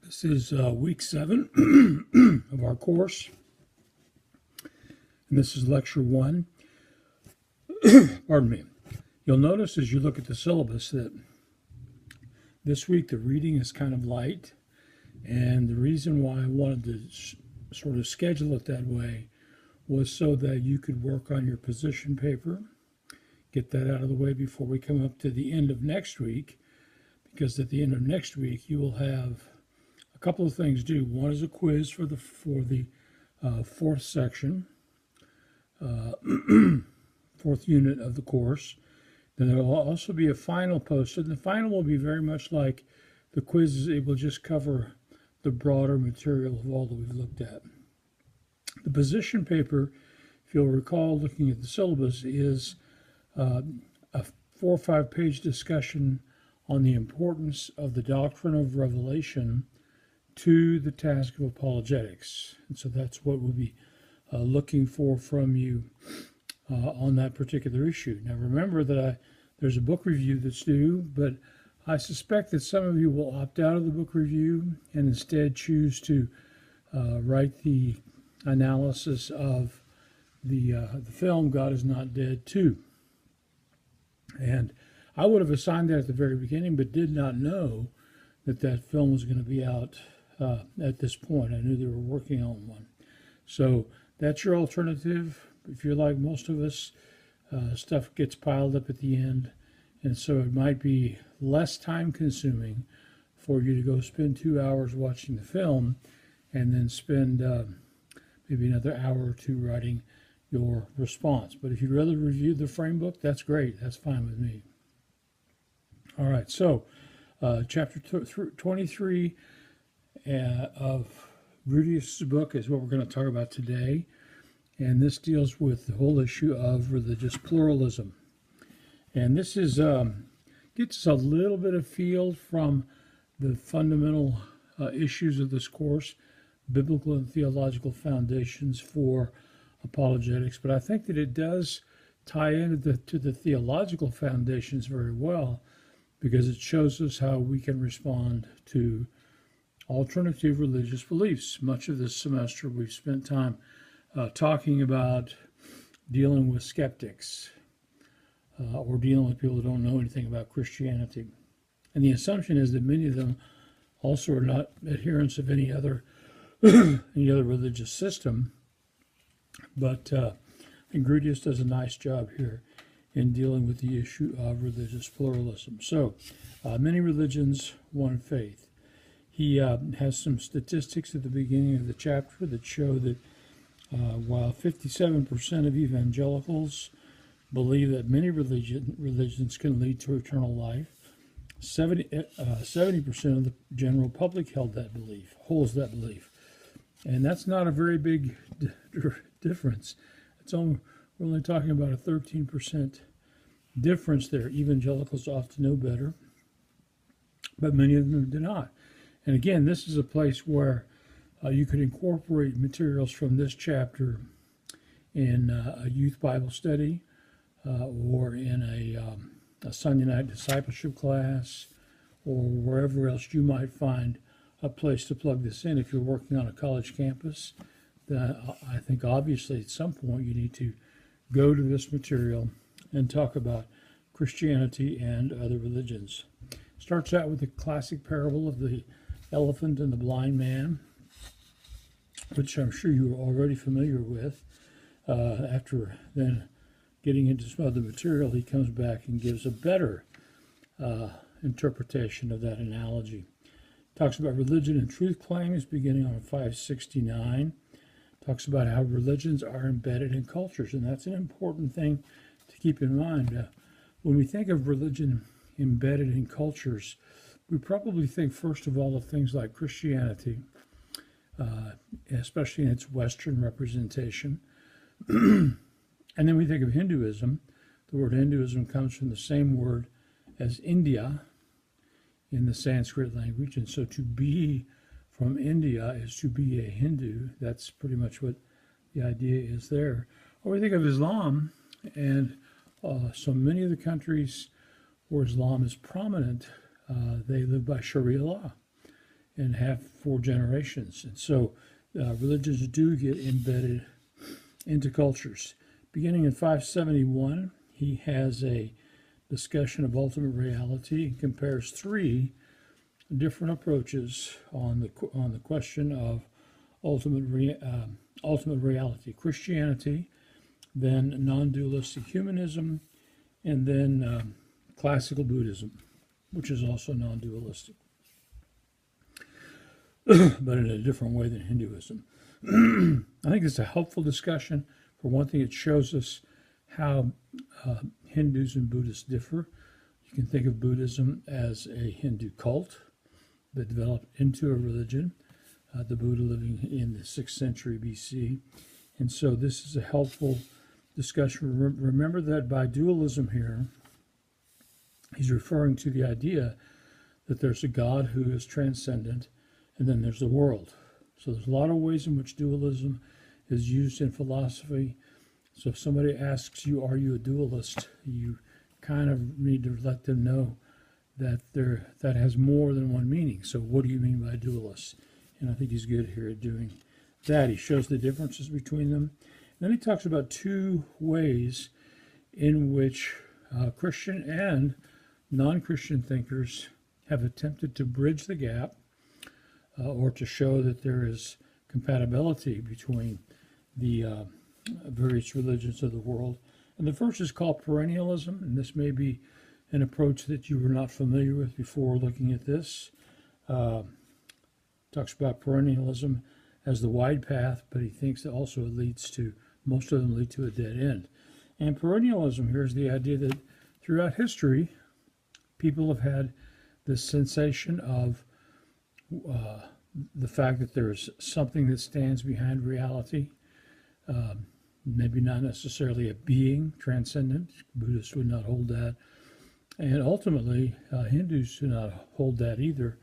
This is week 7 of our course, and this is lecture 1. Pardon me. You'll notice as you look at the syllabus that this week the reading is kind of light, and the reason why I wanted to sort of schedule it that way was so that you could work on your position paper, get that out of the way before we come up to the end of next week, because at the end of next week you will have a couple of things due. One is a quiz for the fourth section, fourth unit of the course. Then there will also be a final posted, and the final will be very much like the quizzes. It will just cover the broader material of all that we've looked at. The position paper, if you'll recall looking at the syllabus, is a 4 or 5 page discussion on the importance of the doctrine of revelation to the task of apologetics. And so that's what we'll be looking for from you on that particular issue. Now remember that there's a book review that's due, but I suspect that some of you will opt out of the book review and instead choose to write the analysis of the film God Is Not Dead 2. And I would have assigned that at the very beginning, but did not know that that film was going to be out at this point. I knew they were working on one. So that's your alternative. If you're like most of us, stuff gets piled up at the end, and so it might be less time consuming for you to go spend 2 hours watching the film and then spend maybe another hour or 2 writing your response. But if you'd rather review the frame book, that's great. That's fine with me. All right, so chapter 23 of Grotius' book is what we're going to talk about today, and this deals with the whole issue of religious pluralism. And this is gets us a little bit of feel from the fundamental issues of this course, biblical and theological foundations for apologetics, but I think that it does tie into the theological foundations very well, because it shows us how we can respond to alternative religious beliefs. Much of this semester we've spent time talking about dealing with skeptics or dealing with people who don't know anything about Christianity. And the assumption is that many of them also are not adherents of any other religious system. But I think Grotius does a nice job here in dealing with the issue of religious pluralism. So, many religions, one faith. He has some statistics at the beginning of the chapter that show that while 57% of evangelicals believe that many religions can lead to eternal life, 70% of the general public holds that belief. And that's not a very big difference. We're only talking about a 13% difference there. Evangelicals ought to know better, but many of them do not. And again, this is a place where you could incorporate materials from this chapter in a youth Bible study or in a Sunday night discipleship class, or wherever else you might find a place to plug this in. If you're working on a college campus, then I think obviously at some point you need to go to this material and talk about Christianity and other religions. Starts out with the classic parable of the elephant and the blind man, which I'm sure you are already familiar with. After then getting into some other material, he comes back and gives a better interpretation of that analogy. Talks about religion and truth claims beginning on 569. Talks about how religions are embedded in cultures, and that's an important thing to keep in mind. When we think of religion embedded in cultures, we probably think first of all of things like Christianity, especially in its Western representation. And then we think of Hinduism. The word Hinduism comes from the same word as India in the Sanskrit language, and so to be from India is to be a Hindu. That's pretty much what the idea is there. Or we think of Islam, and so many of the countries where Islam is prominent, they live by Sharia law. and have for generations. And so religions do get embedded into cultures. Beginning in 571, he has a discussion of ultimate reality and compares three different approaches on the question of ultimate reality: Christianity, then non-dualistic humanism, and then classical Buddhism, which is also non-dualistic, but in a different way than Hinduism. I think it's a helpful discussion. For one thing, it shows us how Hindus and Buddhists differ. You can think of Buddhism as a Hindu cult that developed into a religion, the Buddha living in the 6th century BC. And so this is a helpful discussion. Remember that by dualism here, he's referring to the idea that there's a God who is transcendent, and then there's the world. So there's a lot of ways in which dualism is used in philosophy. So if somebody asks you, are you a dualist, you kind of need to let them know that that has more than one meaning. So what do you mean by dualist? And I think he's good here at doing that. He shows the differences between them. Then he talks about two ways in which Christian and non-Christian thinkers have attempted to bridge the gap or to show that there is compatibility between the various religions of the world. And the first is called perennialism, and this may be an approach that you were not familiar with before looking at this. Talks about perennialism as the wide path, but he thinks that also it leads to, most of them lead to a dead end. And perennialism here is the idea that throughout history, people have had this sensation of the fact that there's something that stands behind reality, maybe not necessarily a being transcendent. Buddhists would not hold that. And ultimately, Hindus do not hold that either.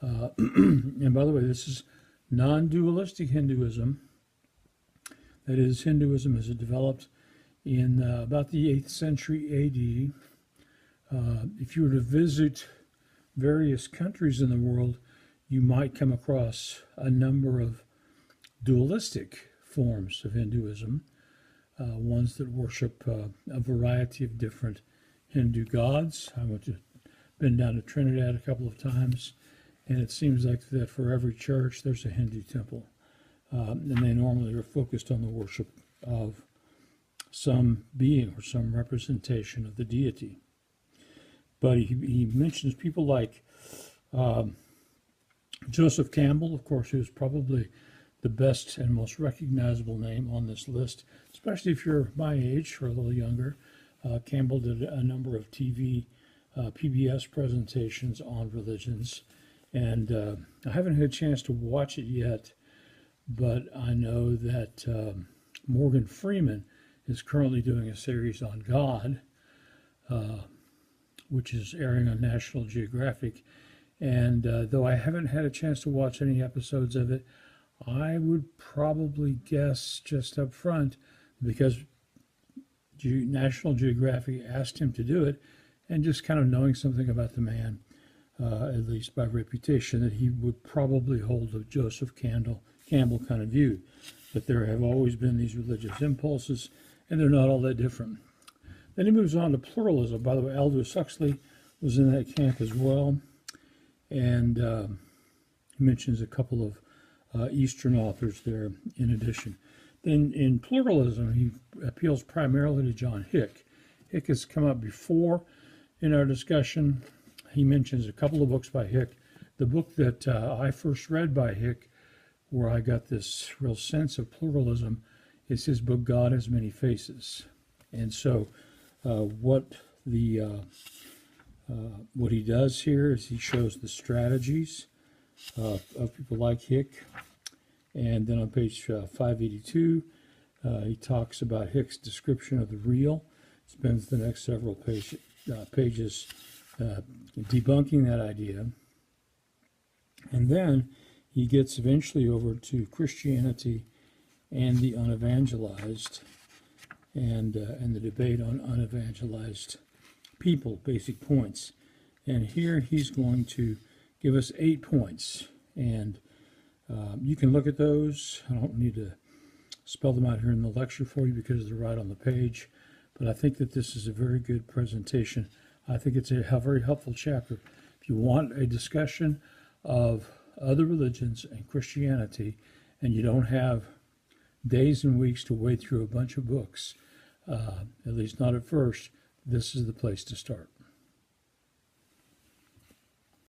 And by the way, this is non-dualistic Hinduism. That is, Hinduism as it developed in about the 8th century AD. If you were to visit various countries in the world, you might come across a number of dualistic forms of Hinduism, ones that worship a variety of different Hindu gods. Been down to Trinidad a couple of times, and it seems like that for every church there's a Hindu temple. And they normally are focused on the worship of some being or some representation of the deity. But he mentions people like Joseph Campbell, of course, who's probably the best and most recognizable name on this list, especially if you're my age or a little younger. Campbell did a number of TV, PBS presentations on religions, and I haven't had a chance to watch it yet, but I know that Morgan Freeman is currently doing a series on God, which is airing on National Geographic. And though I haven't had a chance to watch any episodes of it, I would probably guess just up front, because National Geographic asked him to do it, and just kind of knowing something about the man, at least by reputation, that he would probably hold a Joseph Campbell kind of view, that there have always been these religious impulses, and they're not all that different. Then he moves on to pluralism. By the way, Aldous Huxley was in that camp as well, and he mentions a couple of Eastern authors there in addition. Then in pluralism, he appeals primarily to John Hick. Hick has come up before in our discussion. He mentions a couple of books by Hick. The book that I first read by Hick, where I got this real sense of pluralism, is his book, God Has Many Faces. And so what he does here is he shows the strategies of people like Hick. And then on page 582, he talks about Hick's description of the real. Spends the next several pages debunking that idea. And then he gets eventually over to Christianity and the unevangelized, and the debate on unevangelized people, basic points. And here he's going to give us 8 points. And you can look at those. I don't need to spell them out here in the lecture for you because they're right on the page. But I think that this is a very good presentation. I think it's a very helpful chapter. If you want a discussion of other religions and Christianity, and you don't have days and weeks to wade through a bunch of books, at least not at first, this is the place to start.